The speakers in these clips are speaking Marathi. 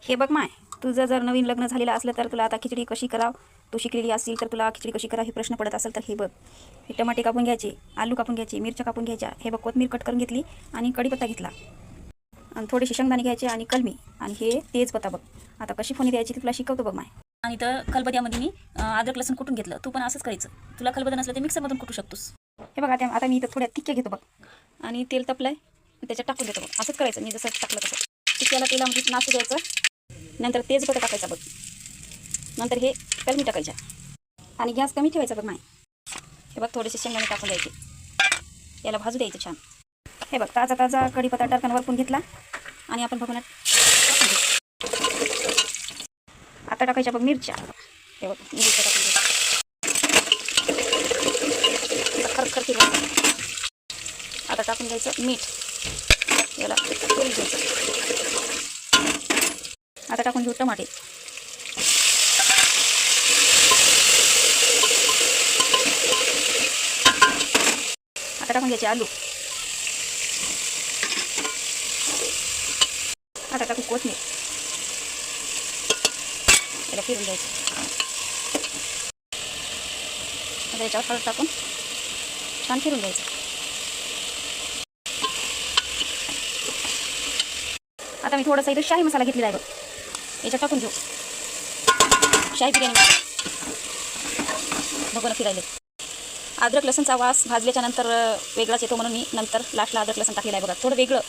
हे बघ माय, तुझं जर नवीन लग्न झालेलं असलं तर तुला आता खिचडी कशी कराव, तू शिकलेली असेल तर तुला खिचडी कशी कराव हे प्रश्न पडत असेल तर हे बघ. हे टमाटे कापून घ्यायचे, आलू कापून घ्यायचे, मिरच्या कापून घ्यायच्या, हे बघ कोथिंबीर कट करून घेतली आणि कढीपत्ता घेतला आणि थोडेसे शेंगदाणे घ्यायचे आणि कलमी आणि हे तेजपत्ता बघ. आता कशी फोडणी द्यायची ती तुला शिकवतो बघ माय. आणि तर खलबत्त्यामध्ये मी अद्रक लसूण कुटून घेतलं. तू पण असंच करायचं. तुला खलबत्ता नसलं ते मिक्सरमधून कुटू शकतोस. हे बघ आता मी इथं थोड्या तिक्क्या घेतो बघ आणि तेल तपलंय त्याच्यात टाकून देतो बघ. असंच करायचं मी जसं टाकलं तसं. तिक्क्याला तेलामध्ये नाचू द्यायचं. नंतर तेजपत्ता टाकायचा बघ. नंतर हे कलमी टाकायच्या आणि गॅस कमी ठेवायचा बघ माय. हे बघ थोडेसे शेंगदाणे टाकून द्यायचे, याला भाजू द्यायचं छान. हे बघ ताजा कढीपत्ता टाकून वरपून घेतला आणि आपण बघून आता टाकायच्या बघ मिरच्या. हे बघ मिरच्या टाकून खरखर फिरवायचं. आता टाकून द्यायचं मीठ, याला फिरून द्यायचं. आता टाकून घेऊ टमाटे. आता टाकून घ्यायचे आलू. आता टाकू कोथिंबीर, याला फिरून द्यायचं. आता याच्यावर हळद टाकून छान फिरून द्यायचं. आता मी थोडासा इथं शाही मसाला घेतलेला आहे बघ, याच्यात टाकून घेऊ. शाही बिर्याणी बघून फिरायले. अद्रक लसूणचा वास भाजल्याच्या नंतर वेगळाच येतो म्हणून मी नंतर लास्टला अद्रक लसूण टाकलेला आहे बघा. थोडं वेगळं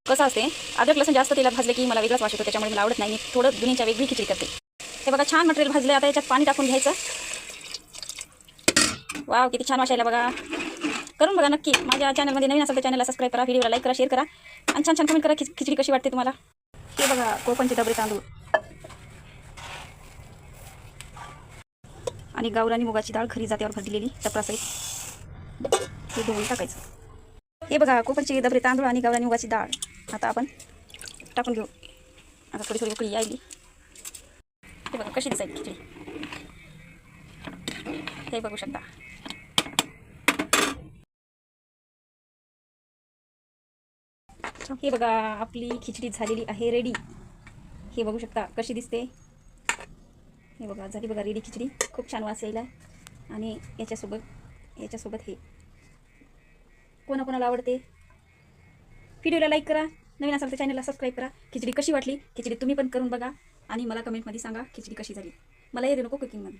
कसं असते, अद्रक लसूण जास्त तेलात भाजले की मला वेगळाच वास येतो, त्याच्यामुळे मला आवडत नाही. मी थोडं दुनियाच्या वेगळी खिचडी करते. हे बघा छान मटेरियल भाजले. आता याच्यात पाणी टाकून घ्यायचं. वाव किती छान वास यायला बघा. करून बघा नक्की. माझ्या चॅनलमध्ये नवीन असेल तर चॅनलला सबस्क्राईब करा, व्हिडिओला लाईक करा, शेअर करा आणि छान कमेंट करा खिचडी कशी वाटते तुम्हाला. हे बघा कोकणचे डबरे तांदूळ आणि गावरानी मुगाची डाळ खरी जात्यावर भरलेली टपरासहित हे धुवून टाकायचं. हे बघा कोकणचे डबरे तांदूळ आणि गावरानी मुगाची डाळ आता आपण टाकून घेऊ. आता थोडी उकळी यायली. हे बघा कशी दिसायची खिचडी, हे बघू शकता. हे बघा आपली खिचडी झालेली आहे रेडी. हे बघू शकता कशी दिसते. हे बघा झाली बघा रेडी खिचडी. खूप छान वास यायला आणि याच्यासोबत हे कोणाकोणाला आवडते. व्हिडिओला लाईक करा, नवीन असाल तर चॅनलला सबस्क्राईब करा. खिचडी कशी वाटली खिचडी तुम्ही पण करून बघा आणि मला कमेंटमध्ये सांगा खिचडी कशी झाली. मला येते नको कुकिंगमध्ये.